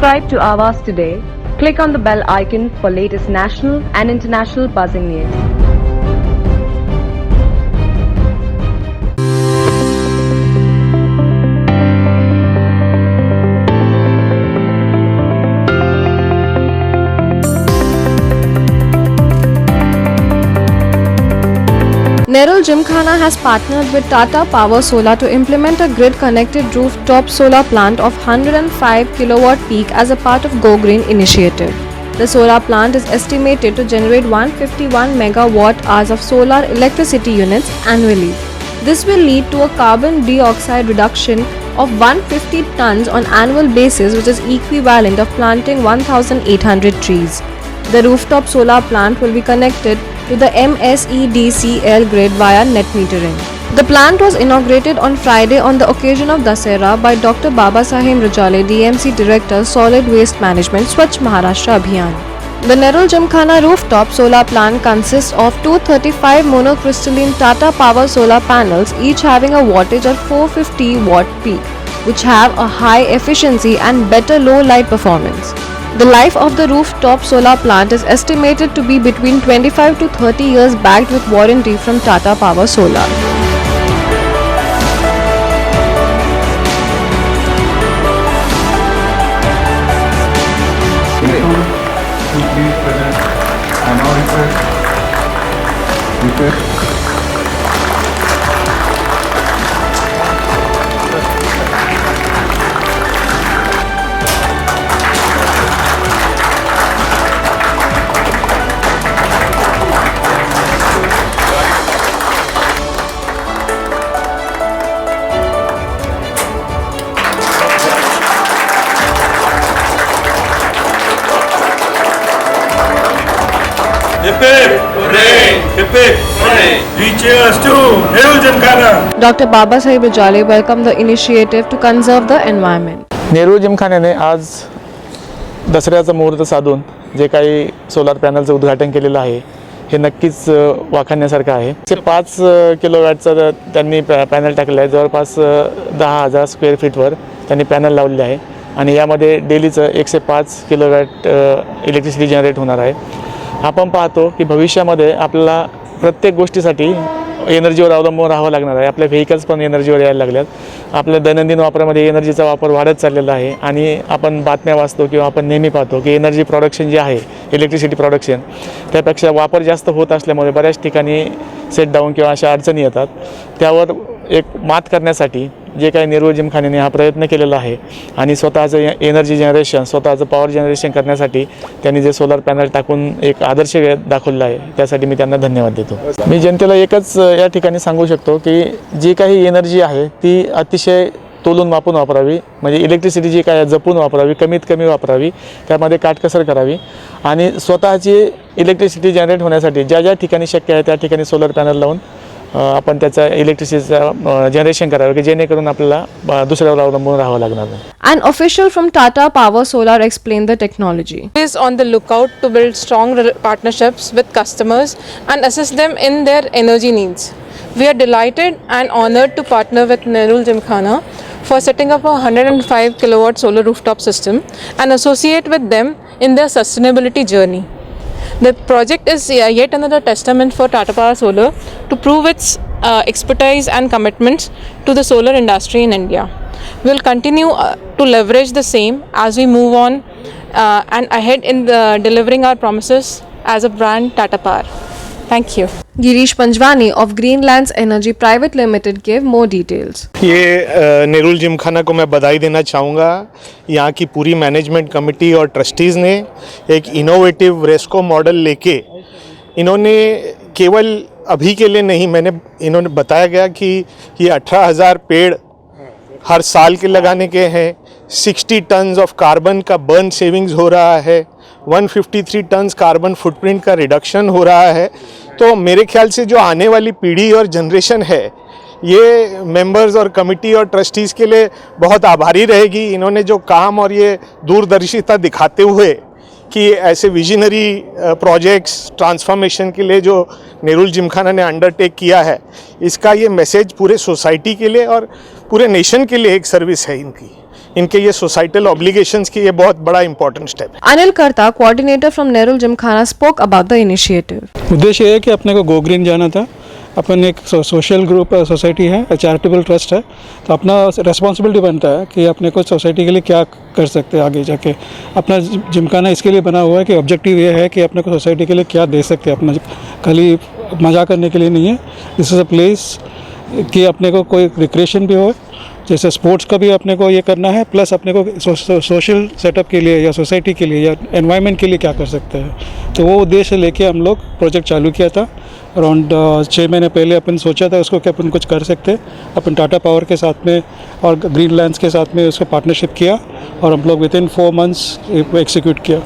Subscribe to Aavas today. Click on the bell icon for latest national and international buzzing news. Nerul Gymkhana has partnered with Tata Power Solar to implement a grid-connected rooftop solar plant of 105 kilowatt peak as a part of Go Green initiative. The solar plant is estimated to generate 151 megawatt hours of solar electricity units annually. This will lead to a carbon dioxide reduction of 150 tons on annual basis, which is equivalent of planting 1,800 trees. The rooftop solar plant will be connected to the MSEDCL grid via net metering. The plant was inaugurated on Friday on the occasion of Dussehra by Dr. Babasaheb Rajale, DMC Director, Solid Waste Management, Swachh Maharashtra Abhiyan. The Nerul Gymkhana rooftop solar plant consists of 235 monocrystalline Tata Power solar panels, each having a wattage of 450 watt peak, which have a high efficiency and better low light performance. The life of the rooftop solar plant is estimated to be between 25 to 30 years, backed with warranty from Tata Power Solar. Please present. I now request Hip hip hooray! Hip hip hooray! We cheers to Nerul Gymkhana! Dr. Babasaheb Rajale welcomed the initiative to conserve the environment. Nerul जिमखान्याने आज दसऱ्याचा मुहूर्त साधून जे काही solar पॅनलचं उद्घाटन केलेलं आहे हे नक्कीच वाखाणण्यासारखं आहे. 5 किलोवॅटचं त्यांनी पॅनल टाकलेलं आहे. जवळपास 10,000 स्क्वेअर फीटवर त्यांनी पॅनल लावलेले आहे आणि यामध्ये डेलीचं 105 किलोवॅट इलेक्ट्रिसिटी जनरेट होणार आहे. आपण पाहतो की भविष्यामध्ये आपल्याला प्रत्येक गोष्टीसाठी एनर्जीवर अवलंबून राहावं लागणार आहे. आपल्या व्हेकल्स पण एनर्जीवर यायला लागल्यात. आपल्या दैनंदिन वापरामध्ये एनर्जीचा वापर वाढत चाललेला आहे आणि आपण बातम्या वाचतो किंवा आपण नेहमी पाहतो की एनर्जी प्रोडक्शन जे आहे, इलेक्ट्रिसिटी प्रोडक्शन, त्यापेक्षा वापर जास्त होत असल्यामुळे बऱ्याच ठिकाणी सेट डाऊन किंवा अशा अडचणी येतात. त्यावर एक मात करण्यासाठी जे काही नेरूळ जिमखान्याने हा प्रयत्न केलेला आहे आणि स्वतःचं एनर्जी जनरेशन, स्वतःचं पॉवर जनरेशन करण्यासाठी त्यांनी जे सोलर पॅनल टाकून एक आदर्श दाखवलेला आहे, त्यासाठी मी त्यांना धन्यवाद देतो. मी जनतेला एकच या ठिकाणी सांगू शकतो की जी काही एनर्जी आहे ती अतिशय तोलून मापून वापरावी. म्हणजे इलेक्ट्रिसिटी जी काय जपून वापरावी, कमीत कमी वापरावी, त्यामध्ये काटकसर करावी आणि स्वतःची इलेक्ट्रिसिटी जनरेट होण्यासाठी ज्या ज्या ठिकाणी शक्य आहे त्या ठिकाणी सोलर पॅनल लावून आपण त्याचा इलेक्ट्रिसिटीचा जनरेशन करावं की जेणेकरून आपल्याला दुसऱ्यावर अवलंबून राहावं लागणार नाही. An official from Tata Power Solar explained the technology. Is on the lookout to build strong partnerships with customers and assist them in their energy needs. We are delighted and honored to partner with Nerul Gymkhana for setting up a 105 kilowatt solar rooftop system and associate with them in their sustainability journey. The project is yet another testament for Tata Power Solar to prove its expertise and commitments to the solar industry in India. We will continue to leverage the same as we move on and ahead in delivering our promises as a brand Tata Power. Thank you. Girish Panjwani of Greenlands Energy Private Limited gave more details. ये नेरूल जिमखाना को मैं बधाई देना चाहूँगा. यहाँ की पूरी management committee और ट्रस्टीज़ ने एक इनोवेटिव रेस्को मॉडल लेके इन्होंने केवल अभी के लिए नहीं, इन्होंने बताया गया कि ये 18,000 पेड़ हर साल के लगाने के हैं. 60 टन्स ऑफ कार्बन का बर्न सेविंग्स हो रहा है. 153 टन्स कार्बन फुटप्रिंट का रिडक्शन हो रहा है. तो मेरे ख्याल से जो आने वाली पीढ़ी और जनरेशन है, ये मेंबर्स और कमिटी और ट्रस्टीज़ के लिए बहुत आभारी रहेगी. इन्होंने जो काम और ये दूरदर्शिता दिखाते हुए कि ऐसे विजनरी प्रोजेक्ट्स ट्रांसफॉर्मेशन के लिए जो नेरूल जिमखाना ने अंडरटेक किया है, इसका ये मैसेज पूरे सोसाइटी के लिए और पूरे नेशन के लिए एक सर्विस है इनकी. इनके ये सोसाइटल ऑब्लिगेशंस की ये बहुत बड़ा इंपॉर्टेंट स्टेप है। Anil Karta, coordinator from Nerul Gymkhana, spoke about the initiative. उद्देश्य ये है कि अपने को गो ग्रीन जाना था। अपन एक सोशल ग्रुप सोसाइटी है, चैरिटेबल ट्रस्ट है, तो अपना रेस्पॉन्सिबिलिटी बनता है कि अपने को सोसाइटी के लिए क्या कर सकते हैं आगे जाके। अपना जिमखाना इसके लिए बना हुआ है कि ऑब्जेक्टिव ये है कि अपने को सोसाइटी के लिए क्या दे सकते हैं, अपना खाली मज़ा करने के लिए नहीं है। दिस इज़ अ प्लेस कि अपने को कोई रिक्रिएशन भी हो, जैसे स्पोर्ट्स का भी अपने को ये करना है, प्लस अपने को सोशल सेटअप के लिए या सोसाइटी के लिए या एनवायरनमेंट के लिए क्या कर सकते हैं। तो वो उद्देश्य लेके हम लोग प्रोजेक्ट चालू किया था। अराउंड 6 महीने पहले अपन सोचा था उसको कि अपन कुछ कर सकते हैं। अपन टाटा पावर के साथ में और ग्रीन लैंड्स के साथ में उसको पार्टनरशिप किया और हम लोग विद इन 4 मंथ्स एग्जीक्यूट किया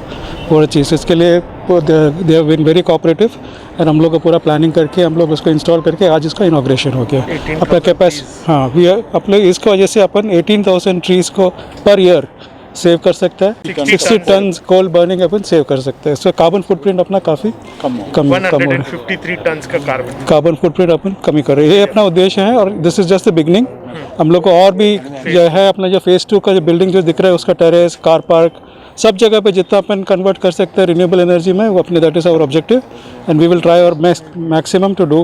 पूरा चीज़। इसके लिए they have been very cooperative और हम लोग को पूरा प्लानिंग करके हम लोग उसको इंस्टॉल करके आज इसका इनॉग्रेशन हो गया। अपना कैपेसिटी, हाँ, वी अपने इसको वजह से अपन 18,000 ट्रीज़ को पर ईयर सेव कर सकता है। 60 टन कोल बर्निंग अपन सेव कर सकते हैं। इसका कार्बन फुटप्रिंट अपना काफ़ी कम हो रहा है। 153 टन का कार्बन फुटप्रिंट अपन कमी कर रहे हैं। ये अपना उद्देश्य है और this is just the beginning. हम लोग को और भी जो है अपना जो फेज़ 2 का जो बिल्डिंग जो दिख रहा है उसका टेरेस, कार पार्क, सब जगह पे जितना अपन कन्वर्ट कर सकते हैं रिन्यूएबल एनर्जी में, वो अपने that is our objective and we will try our maximum to do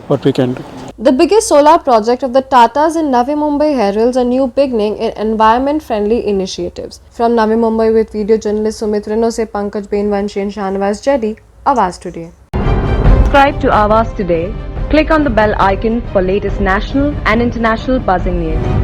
what we can do. The biggest solar project of the Tatas in Navi Mumbai heralds a new beginning in environment-friendly initiatives. From Navi Mumbai with video journalist Sumit Reno se Pankaj Benvanshi and Shanwaz Jedi, Awaz Today. Subscribe to Awaaz today. Click on the bell icon for latest national and international buzzing news.